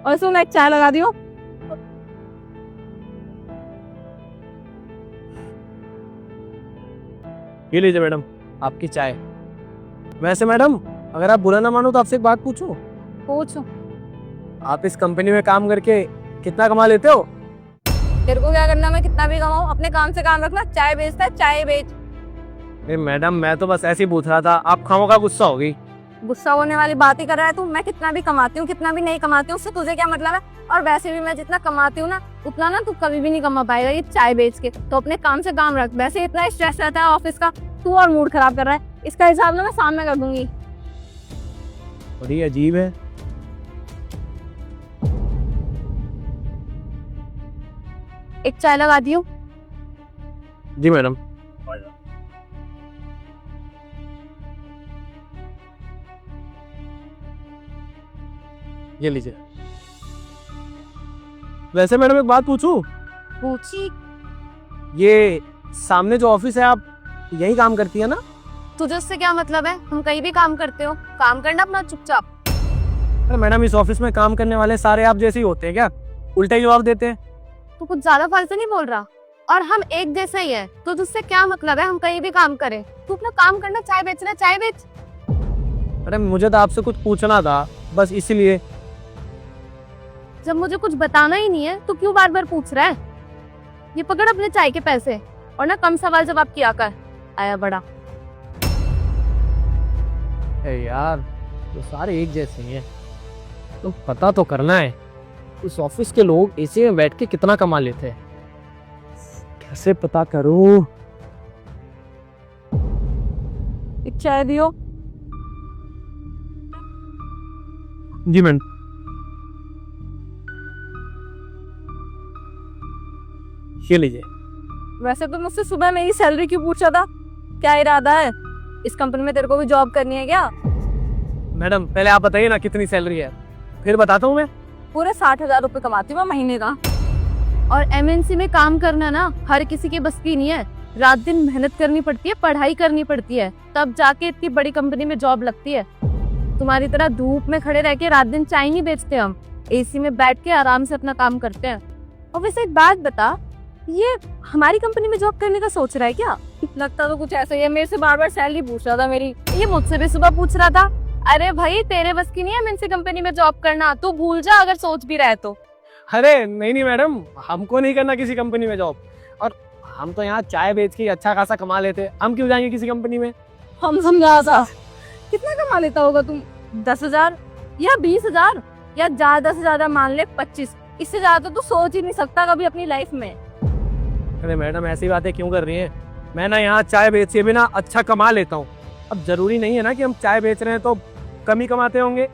और सुन, एक चाय लगा दियो। ये लीजिए मैडम आपकी चाय। वैसे मैडम अगर आप बुरा ना मानो तो आपसे एक बात पूछूं? पूछो। आप इस कंपनी में काम करके कितना कमा लेते हो? तेरे को क्या करना, मैं कितना भी कमाऊं? अपने काम से काम रखना। चाय बेचता है, चाय बेच। अरे मैडम मैं तो बस ऐसे ही पूछ रहा था, आप खामोखा गुस्सा हो गई। गुस्सा होने वाली बात ही कर रहा है तू। मैं कितना भी कमाती हूँ, कितना भी नहीं कमाती हूँ, उससे तुझे क्या मतलब है? और वैसे भी मैं जितना कमाती हूँ ना, उतना ना तू कभी भी नहीं कमा पाएगा ये चाय बेच के। तो अपने काम से काम रख। वैसे इतना स्ट्रेस रहता है ऑफिस का, तू और मूड खराब कर रहा है। इसका हिसाब ना मैं शाम में कर दूंगी। बड़ी अजीब है। एक चाय लगा दियो। जी मैडम। ये लीजिए। वैसे मैडम एक बात पूछूं? पूछी। ये सामने जो ऑफिस है आप यही काम करती है ना? तुझे उससे क्या मतलब है? हम कहीं भी काम करते हो, काम करना अपना चुपचाप। अरे मैडम इस ऑफिस में काम करने वाले सारे आप जैसे ही होते हैं क्या? उल्टे ही जवाब देते हैं। तू कुछ ज्यादा फालतू नहीं बोल रहा। और हम एक जैसे ही है, तो तुझसे क्या मतलब है हम कहीं भी काम करें? तू अपना काम करना, चाय बेचना, चाय बेच। अरे मुझे तो आपसे कुछ पूछना था बस इसलिए। जब मुझे कुछ बताना ही नहीं है तो क्यों बार बार पूछ रहा है? ये पकड़ अपने चाय के पैसे और ना कम सवाल जवाब किया कर। आया बड़ा। यार तो सारे एक जैसे ही हैं। तो पता तो करना है उस ऑफिस के लोग एसी में बैठ के कितना कमा लेते हैं। कैसे पता करूं? एक चाय दियो। जी मैडम। ये लीजिए। वैसे तो मुझसे सुबह मेरी सैलरी क्यों पूछा था? क्या इरादा है? इस कंपनी में तेरे को भी जॉब करनी है क्या? मैडम पहले आप बताइए ना कितनी सैलरी है, फिर बताता हूँ मैं। पूरे 60,000 रुपए कमाती हूँ मैं महीने का। और एमएनसी में काम करना ना हर किसी के बस की नहीं है। रात दिन मेहनत करनी पड़ती है, पढ़ाई करनी पड़ती है, तब जाके इतनी बड़ी कंपनी में जॉब लगती है। तुम्हारी तरह धूप में खड़े रह के रात दिन चाय नहीं बेचते हम। एसी में बैठ के आराम से अपना काम करते हैं। और वैसे एक बात बता, ये हमारी कंपनी में जॉब करने का सोच रहा है क्या? लगता तो कुछ ऐसा ही है। मेरे से बार बार सैलरी पूछ रहा था मेरी। ये मुझसे भी सुबह पूछ रहा था। अरे भाई तेरे बस की नहीं है एमएनसी कंपनी में जॉब करना, तू भूल जा अगर सोच भी रहे तो। अरे नहीं मैडम, हमको नहीं करना किसी कंपनी में जॉब। और हम तो यहाँ चाय बेच के अच्छा खासा कमा लेते, हम क्यों जाएंगे किसी कंपनी में? हम समझा था। कितना कमा लेता होगा तुम? 10,000 या 20,000 या ज्यादा से ज्यादा मान ले 25। इससे ज्यादा तो तू सोच ही नहीं सकता कभी अपनी लाइफ में। अरे मैडम ऐसी बातें क्यों कर रही हैं? मैं ना यहाँ चाय बेचे भी ना अच्छा कमा लेता हूँ। अब जरूरी नहीं है ना कि हम चाय बेच रहे हैं तो कम ही कमाते होंगे।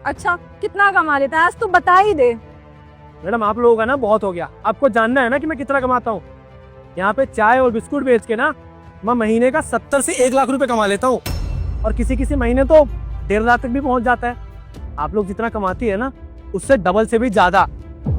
अच्छा कितना कमा लेता है आज तू बता ही दे। मैडम आप लोगों का ना बहुत हो गया, आपको जानना है ना कि मैं कितना कमाता हूँ। यहाँ पे चाय और बिस्कुट बेच के ना मैं महीने का 70 से 1 लाख रुपए कमा लेता हूँ। और किसी किसी महीने तो 1.5 लाख तक भी पहुंच जाता है। आप लोग जितना कमाती है ना उससे डबल से भी ज्यादा।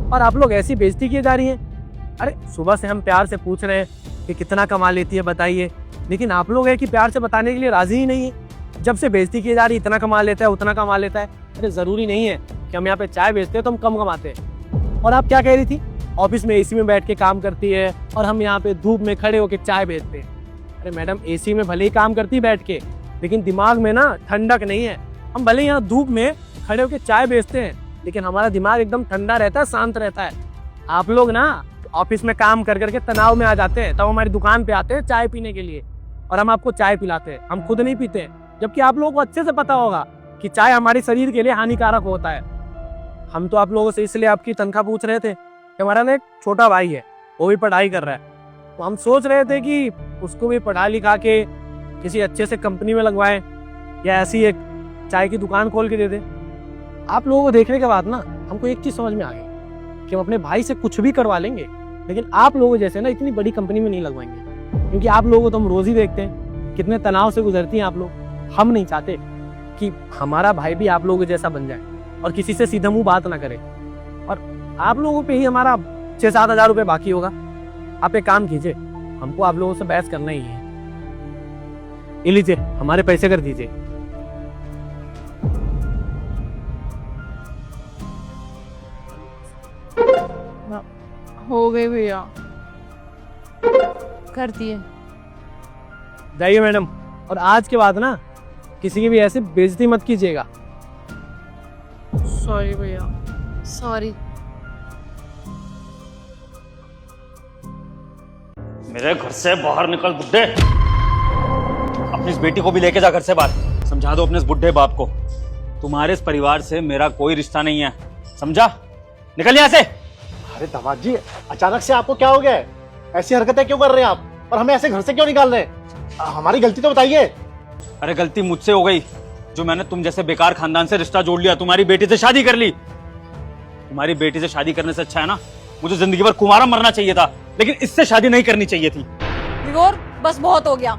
और आप लोग ऐसी बेइज्जती किए जा रही हैं। अरे सुबह से हम प्यार से पूछ रहे हैं कि कितना कमा लेती है बताइए, लेकिन आप लोग है कि प्यार से बताने के लिए राजी ही नहीं है। जब से बेइज्जती की जा रही, इतना कमा लेता है उतना कमा लेता है। अरे जरूरी नहीं है कि हम यहाँ पे चाय बेचते हैं तो हम कम कमाते हैं। और आप क्या कह रही थी? ऑफिस में एसी में बैठ के काम करती है और हम यहाँ पे धूप में खड़े होकर चाय बेचते हैं। अरे मैडम एसी में भले ही काम करती बैठ के, लेकिन दिमाग में ना ठंडक नहीं है। हम भले यहाँ धूप में खड़े होकर चाय बेचते हैं, लेकिन हमारा दिमाग एकदम ठंडा रहता है, शांत रहता है। आप लोग ना ऑफिस में काम कर करके तनाव में आ जाते हैं, तब हमारी दुकान पे आते हैं चाय पीने के लिए और हम आपको चाय पिलाते हैं। हम खुद नहीं पीते, जबकि आप लोगों को अच्छे से पता होगा कि चाय हमारे शरीर के लिए हानिकारक होता है। हम तो आप लोगों से इसलिए आपकी तनख्वाह पूछ रहे थे कि हमारा ना एक छोटा भाई है, वो भी पढ़ाई कर रहा है, तो हम सोच रहे थे कि उसको भी पढ़ा लिखा के किसी अच्छे से कंपनी में लगवाएं या ऐसी एक चाय की दुकान खोल के दे दें। आप लोगों को देखने के बाद ना हमको एक चीज समझ में आ गई कि हम अपने भाई से कुछ भी करवा लेंगे, लेकिन आप लोगों जैसे ना इतनी बड़ी कंपनी में नहीं लगवाएंगे। क्योंकि आप लोगों को तो हम रोज ही देखते हैं कितने तनाव से गुजरती हैं आप लोग। हम नहीं चाहते कि हमारा भाई भी आप लोगों जैसा बन जाए और किसी से सीधा मुंह बात ना करे। और आप लोगों पे ही हमारा 6-7 हज़ार रुपये बाकी होगा। आप एक काम कीजिए, हमको आप लोगों से बहस करना ही है। ये लीजिए हमारे पैसे कर दीजिए। हो गई भैया। कर दिए। जाइए मैडम, और आज के बाद ना किसी की भी ऐसे बेइज्जती मत कीजिएगा। सॉरी भैया। सॉरी। मेरे घर से बाहर निकल बुड्ढे। अपनी इस बेटी को भी लेके जा घर से बाहर। समझा दो अपने इस बुड्ढे बाप को, तुम्हारे इस परिवार से मेरा कोई रिश्ता नहीं है, समझा? निकल यहाँ से। अरे दामाद जी, अचानक से आपको क्या हो गया है? ऐसी हरकतें क्यों कर रहे हैं आप? और हमें ऐसे घर से क्यों निकाल रहे हैं? हमारी गलती तो बताइए। अरे गलती मुझसे हो गई जो मैंने तुम जैसे बेकार खानदान से रिश्ता जोड़ लिया, तुम्हारी बेटी से शादी कर ली। तुम्हारी बेटी से शादी करने से अच्छा है ना मुझे जिंदगी भर कुंवारा मरना चाहिए था, लेकिन इससे शादी नहीं करनी चाहिए थी। विगोर, बस बहुत हो गया।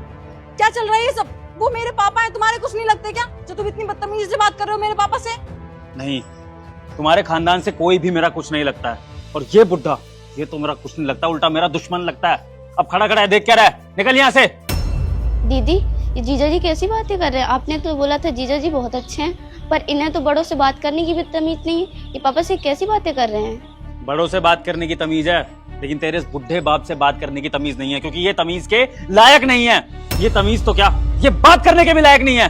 क्या चल रहा है ये सब? वो मेरे पापा हैं, तुम्हारे कुछ नहीं लगते क्या जो तुम इतनी बदतमीजी से बात कर रहे हो मेरे पापा से? नहीं, तुम्हारे खानदान से कोई भी मेरा कुछ नहीं लगता है, और ये बुढ़ा ये तो मेरा कुछ नहीं लगता, उल्टा मेरा दुश्मन लगता है। अब खड़ा खड़ा है, देख क्या रहा है? निकल यहाँ से। दीदी, ये जीजा जी कैसी बातें कर रहे हैं? आपने तो बोला था जीजा जी बहुत अच्छे हैं, पर इन्हें तो बड़ों से बात करने की भी तमीज नहीं है। ये पापा से कैसी बातें कर रहे हैं? बड़ों से बात करने की तमीज है, लेकिन तेरे इस बुढ़े बाप से बात करने की तमीज नहीं है, क्योंकि ये तमीज के लायक नहीं है। ये तमीज तो क्या, ये बात करने के भी लायक नहीं है।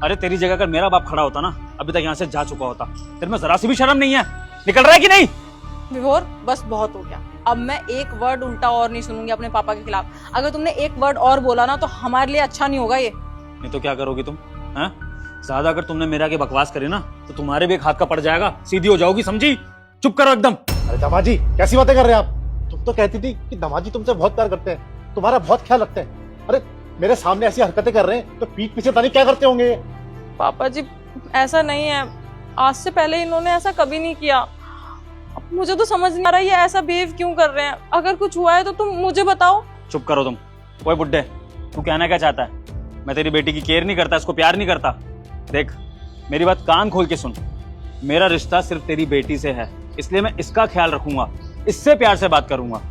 अरे तेरी जगह अगर मेरा बाप खड़ा होता ना, अभी तक यहाँ से जा चुका होता। तेरे में जरा सी भी शर्म नहीं है? निकल रहा है कि नहीं? विगोर, बस बहुत हो गया। अब मैं एक वर्ड उल्टा और नहीं सुनूंगी अपने पापा के खिलाफ। अगर तुमने एक वर्ड और बोला ना तो हमारे लिए अच्छा नहीं होगा ये। नहीं तो क्या करोगी तुम? हैं? ज्यादा अगर तुमने मेरा की बकवास करी ना तो तुम्हारे भी एक हाथ का पड़ जाएगा, सीधी हो जाओगी, समझी? चुप करो एकदम। अरे दामाद जी, कैसी बातें कर रहे हैं आप? तुम तो कहती थी कि दामाद जी तुमसे बहुत प्यार करते हैं, तुम्हारा बहुत ख्याल रखते हैं। अरे मेरे सामने ऐसी हरकतें कर रहे हैं तो पीठ पीछे पता नहीं क्या करते होंगे ये। पापा जी ऐसा नहीं है, आज से पहले इन्होंने ऐसा कभी नहीं किया। अब मुझे तो समझ नहीं आ रहा ये ऐसा बिहेव क्यों कर रहे हैं। अगर कुछ हुआ है तो तुम मुझे बताओ। चुप करो तुम। ओए बुड्ढे, तू कहना क्या चाहता है? मैं तेरी बेटी की केयर नहीं करता, इसको प्यार नहीं करता? देख, मेरी बात कान खोल के सुन। मेरा रिश्ता सिर्फ तेरी बेटी से है, इसलिए मैं इसका ख्याल रखूंगा, इससे प्यार से बात करूंगा,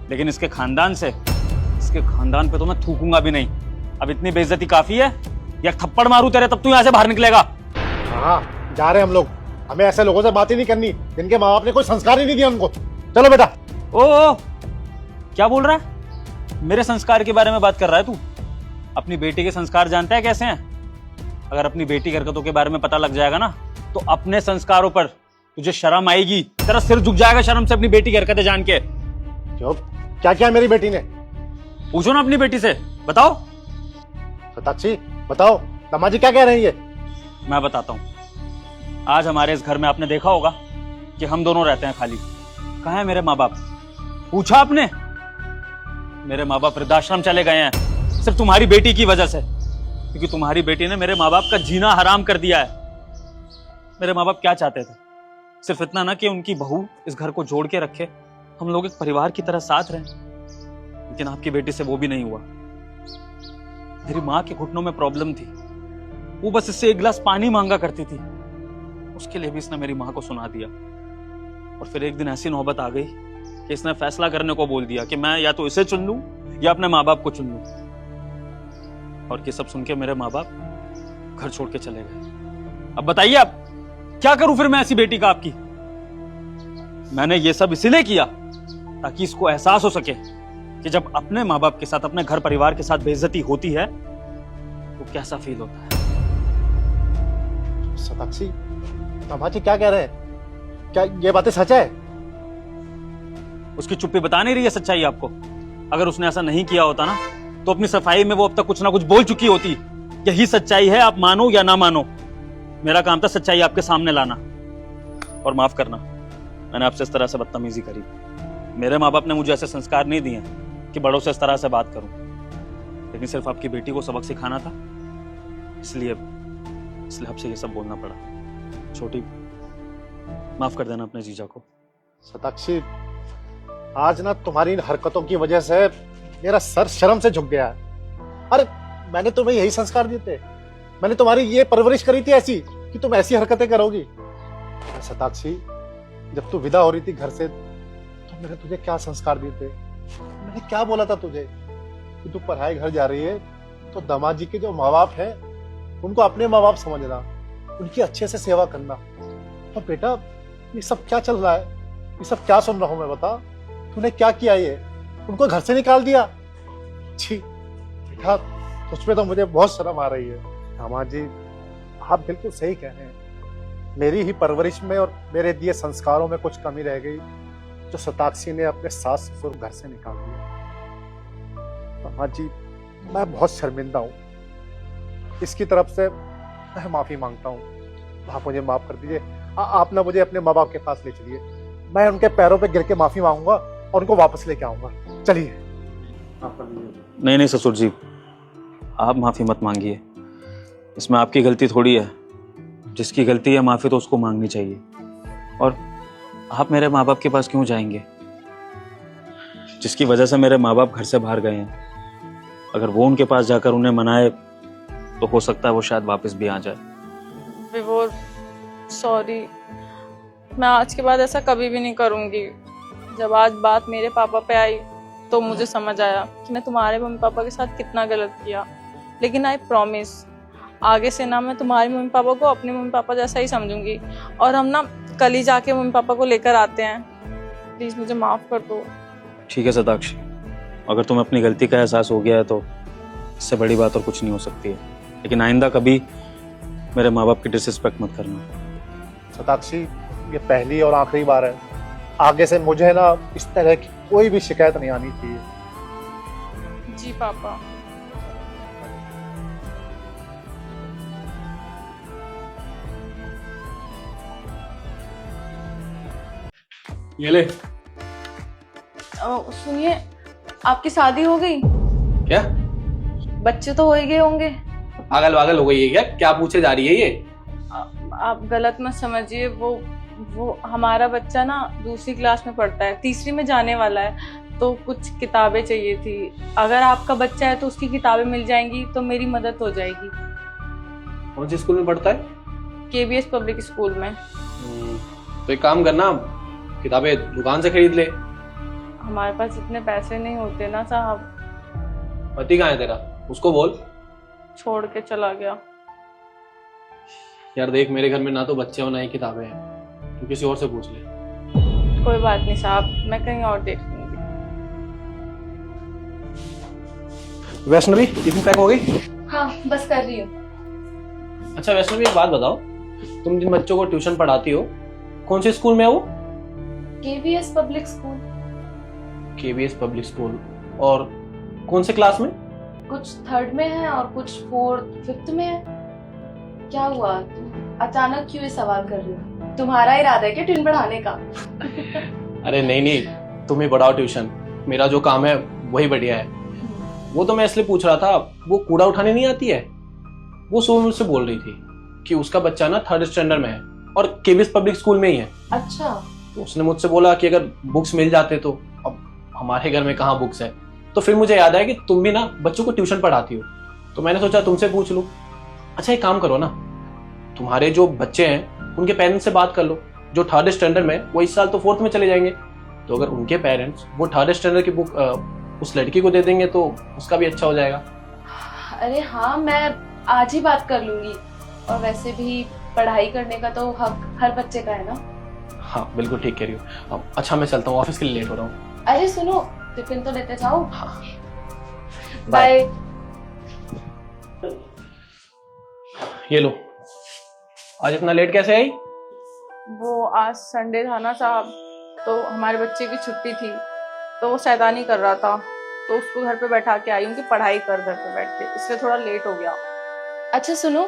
लेकिन इसके खानदान से, इसके खानदान पे तो मैं थूकूंगा भी नहीं। अब इतनी बेइज्जती काफी है, या थप्पड़ मारूं तेरे तब तू यहाँ से बाहर निकलेगा? हाँ, जा रहे हैं हम लोग। हमें ऐसे लोगों से बात ही नहीं करनी जिनके माँ बाप ने कोई संस्कार ही नहीं दिया उनको। चलो बेटा। ओ, क्या बोल रहा है? मेरे संस्कार के बारे में बात कर रहा है तू? अपनी बेटी के संस्कार जानता है कैसे हैं? अगर अपनी बेटी की हरकतों के बारे में पता लग जाएगा ना तो अपने संस्कारों पर तुझे शर्म आएगी, तेरा सिर झुक जाएगा शर्म से अपनी बेटी की हरकतें जान के। क्यों, क्या किया मेरी बेटी ने? पूछो ना अपनी बेटी से, बताओ। सताक्षी, बताओ दामाद जी क्या कह रहे हैं ये? मैं बताता हूँ। आज हमारे इस घर में आपने देखा होगा कि हम दोनों रहते हैं खाली। कहाँ है मेरे माँ बाप? पूछा आपने? मेरे माँ बाप वृद्धाश्रम चले गए हैं सिर्फ तुम्हारी बेटी की वजह से, क्योंकि तुम्हारी बेटी ने मेरे माँ बाप का जीना हराम कर दिया है। मेरे माँ बाप क्या चाहते थे? सिर्फ इतना ना कि उनकी बहू इस घर को जोड़ के रखे, हम लोग एक परिवार की तरह साथ रहें, लेकिन आपकी बेटी से वो भी नहीं हुआ। मेरी माँ के घुटनों में प्रॉब्लम थी, वो बस इससे एक गिलास पानी मांगा करती थी, उसके लिए भी इसने मेरी माँ को सुना दिया। और फिर एक दिन ऐसी नौबत आ गई कि इसने फैसला करने को बोल दिया कि मैं या तो इसे चुन लूं या अपने माँ बाप को चुन लूं। और ये सब सुन के मेरे माँ बाप घर छोड़ के चले गए। अब बताइए आप क्या करूं फिर मैं ऐसी बेटी का आपकी? मैंने ये सब इसीलिए किया ताकि इसको एहसास हो सके कि जब अपने माँ बाप के साथ, अपने घर परिवार के साथ बेइज्जती होती है तो कैसा फील होता है। सताक्षी, दामाद जी क्या कह रहे हैं? क्या ये बातें सच है? उसकी चुप्पी बता नहीं रही है सच्चाई आपको? अगर उसने ऐसा नहीं किया होता ना तो अपनी सफाई में वो अब तक कुछ ना कुछ बोल चुकी होती। यही सच्चाई है, आप मानो या ना मानो। मेरा काम था सच्चाई आपके सामने लाना। और माफ करना, मैंने आपसे इस तरह से बदतमीजी करी। मेरे माँ बाप ने मुझे ऐसे संस्कार नहीं दिए कि बड़ों से इस तरह से बात करूं, लेकिन सिर्फ आपकी बेटी को सबक सिखाना था, इसलिए आपसे ये सब बोलना पड़ा। छोटी, माफ कर देना अपने जीजा को। सताक्षी, आज ना तुम्हारी इन हरकतों की वजह से मेरा सर शर्म से झुक गया है। अरे मैंने तुम्हें यही संस्कार दिए थे, मैंने तुम्हारी ये परवरिश करी थी ऐसी कि तुम ऐसी हरकतें करोगी। सताक्षी, जब तू विदा हो रही थी घर से तो मैंने तुझे क्या संस्कार दिए थे? मैंने क्या बोला था तुझे कि तू पढ़ाई घर जा रही है तो दामाद जी के जो माँ बाप है उनको अपने माँ बाप समझना, उनकी अच्छे से सेवा करना। और बेटा ये सब क्या चल रहा है? ये सब क्या सुन रहा हूं मैं, बता। तूने क्या किया ये? उनको घर से निकाल दिया? छी बेटा, तुझ पे तो मुझे बहुत शर्म आ रही है। दामाद जी, आप बिल्कुल सही कह रहे हैं। मेरी ही परवरिश में और मेरे दिए संस्कारों में कुछ कमी रह गई, जो शताक्षी ने अपने सास ससुर घर से निकाल दिया। दामाद जी, मैं बहुत शर्मिंदा हूँ। इसकी तरफ से मैं माफी मांगता हूँ। आप मुझे माफ कर दीजिए। आप ना मुझे अपने माँ बाप के पास ले चलिए। मैं उनके पैरों पे गिर के माफी मांगूंगा और उनको वापस लेके आऊंगा। चलिए। नहीं नहीं ससुर जी, आप माफी मत मांगिए। इसमें आपकी गलती थोड़ी है। जिसकी गलती है माफी तो उसको मांगनी चाहिए। और आप मेरे माँ बाप के पास क्यों जाएंगे? जिसकी वजह से मेरे माँ बाप घर से बाहर गए हैं, अगर वो उनके पास जाकर उन्हें मनाए तो हो सकता है वो शायद वापस भी आ जाए। विभोर, सॉरी, मैं आज के बाद ऐसा कभी भी नहीं करूंगी। जब आज बात मेरे पापा पे आई तो मुझे समझ आया कि मैं तुम्हारे मम्मी पापा के साथ कितना गलत किया। लेकिन आई प्रॉमिस, आगे से ना मैं तुम्हारे मम्मी पापा को अपने मम्मी पापा जैसा ही समझूंगी। और हम ना कल ही जाके मम्मी पापा को लेकर आते हैं। प्लीज मुझे माफ कर दो। ठीक है शताक्षी, अगर तुम्हें अपनी गलती का एहसास हो गया है तो इससे बड़ी बात और कुछ नहीं हो सकती है। लेकिन आइंदा कभी मेरे माँ बाप की डिसरिस्पेक्ट मत करना। शताक्षी, ये पहली और आखिरी बार है। आगे से मुझे ना इस तरह की कोई भी शिकायत नहीं आनी चाहिए। जी पापा। ये ले। सुनिए, आपकी शादी हो गई? क्या बच्चे तो हो ही गए होंगे। पागल वागल हो गई है क्या? क्या पूछे जा रही है ये? आप गलत मत समझिए। वो हमारा बच्चा ना दूसरी क्लास में पढ़ता है, तीसरी में जाने वाला है। तो कुछ किताबें चाहिए थी। अगर आपका बच्चा है तो उसकी किताबें मिल जाएंगी तो मेरी मदद हो जाएगी। कौन से स्कूल में पढ़ता है? केबीएस पब्लिक स्कूल में। तो एक काम करना, किताबें दुकान से खरीद ले। हमारे पास इतने पैसे नहीं होते ना साहब। पति कहाँ है तेरा? उसको बोल। छोड़ के चला गया। यार देख, मेरे घर में ना तो बच्चे हो ना ही किताबें हैं। तू किसी और से पूछ ले। कोई बात नहीं साहब, मैं कहीं और देख लूंगी। वैष्णवी, टिफिन पैक हो गई? हाँ, बस कर रही हूँ। अच्छा वैष्णवी, एक बात बताओ, तुम जिन बच्चों को ट्यूशन पढ़ाती हो कौन से स्कूल में है वो? KBS public school. KBS public school. और कौन से क्लास में? कुछ थर्ड में है और कुछ फोर्थ फिफ्थ में है। क्या हुआ, तुम अचानक क्यों ये सवाल कर रहे हो? तुम्हारा इरादा है क्या ट्यूशन पढ़ाने का? अरे नहीं नहीं, तुम ही पढ़ाओ ट्यूशन। मेरा जो काम है वही बढ़िया है। वो तो मैं इसलिए पूछ रहा था, वो कूड़ा उठाने नहीं आती है, वो सुबह मुझसे बोल रही थी कि उसका बच्चा ना 3rd स्टैंडर्ड में है और केबीएस पब्लिक स्कूल में ही है। अच्छा। तो उसने मुझसे बोला कि अगर बुक्स मिल जाते तो। अब हमारे घर में कहाँ बुक्स है। तो फिर मुझे याद आया कि तुम भी ना बच्चों को ट्यूशन पढ़ाती हो, तो मैंने सोचा तुमसे पूछ लूं। अच्छा एक काम करो ना, तुम्हारे जो बच्चे हैं उनके पेरेंट्स से बात कर लो। जो 3rd स्टैंडर्ड में, वो इस साल तो 4th में चले जाएंगे। तो अगर उनके पेरेंट्स वो 3rd स्टैंडर्ड की बुक उस लड़की को दे देंगे तो उसका भी अच्छा हो जाएगा। अरे हाँ, मैं आज ही बात कर लूंगी। और वैसे भी पढ़ाई करने का तो हक हर बच्चे का है ना। हाँ बिल्कुल ठीक कह रही हो। अच्छा मैं चलता हूँ, ऑफिस के लिए लेट हो रहा हूँ। अरे सुनो, टिफिन तो लेते जाओ। हाँ। बाय। ये लो। आज इतना लेट कैसे आई? वो आज संडे था ना साहब, तो हमारे बच्चे की छुट्टी थी, तो वो शैतानी कर रहा था, तो उसको घर पे बैठा के आई हूँ कि पढ़ाई कर घर पे बैठ के, इसलिए थोड़ा लेट हो गया। अच्छा सुनो,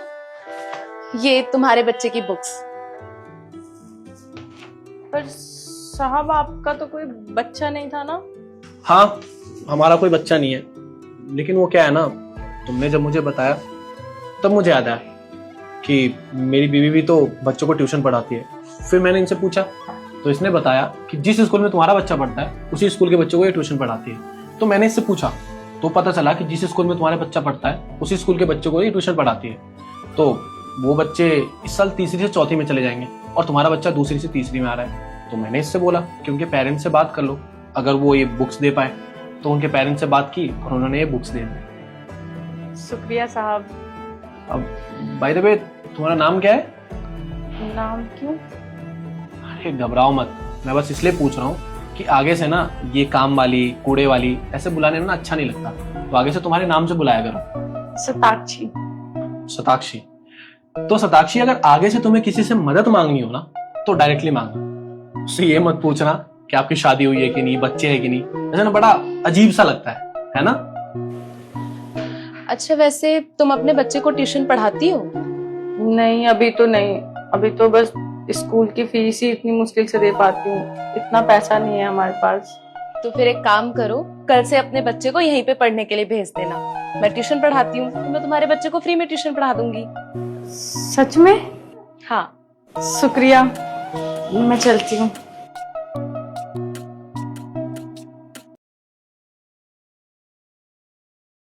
ये तुम्हारे बच्चे की बुक्स। पर साहब आपका तो कोई बच्चा नहीं था ना? हाँ, हमारा कोई बच्चा नहीं है, लेकिन वो क्या है ना, तुमने जब मुझे बताया तब मुझे याद आया कि मेरी बीवी भी तो बच्चों को ट्यूशन पढ़ाती है। फिर मैंने इनसे पूछा तो इसने बताया कि जिस स्कूल में तुम्हारा बच्चा पढ़ता है उसी स्कूल के बच्चों को ये ट्यूशन पढ़ाती है। तो मैंने इससे पूछा तो पता चला कि जिस स्कूल में तुम्हारा बच्चा पढ़ता है उसी स्कूल के बच्चों को ये ट्यूशन पढ़ाती है। तो वो बच्चे इस साल 3री से 4थी में चले जाएंगे और तुम्हारा बच्चा 2री से 3री में आ रहा है। तो मैंने इससे बोला कि उनके पेरेंट्स से बात कर लो, अगर वो ये बुक्स दे पाए। तो उनके पेरेंट्स से बात की और उन्होंने ये बुक्स दे दी। शुक्रिया साहब। अब बाय द वे, तुम्हारा नाम क्या है? नाम क्यों? अरे घबराओ मत, मैं बस इसलिए पूछ रहा हूँ कि आगे से ना ये काम वाली, कूड़े वाली ऐसे बुलाने में ना अच्छा नहीं लगता, तो आगे से तुम्हारे नाम से बुलाया करो। सताक्षी। शताक्षी। तो शताक्षी, अगर आगे से तुम्हें किसी से मदद मांगनी हो ना तो डायरेक्टली मांगना, उससे ये मत पूछना कि आपकी शादी हुई है कि नहीं, बच्चे हैं कि नहीं, ऐसा ना बड़ा अजीब सा लगता है ना। अच्छा, वैसे तुम अपने बच्चे को ट्यूशन पढ़ाती हो? नहीं, अभी तो नहीं, अभी तो बस स्कूल की फीस ही इतनी मुश्किल से दे पाती हूँ, इतना पैसा नहीं है हमारे पास। तो फिर एक काम करो, कल से अपने बच्चे को यहीं पे पढ़ने के लिए भेज देना। मैं ट्यूशन पढ़ाती हूँ, तो मैं तुम्हारे बच्चे को फ्री में ट्यूशन पढ़ा दूंगी। सच में? हाँ। शुक्रिया, मैं चलती हूँ।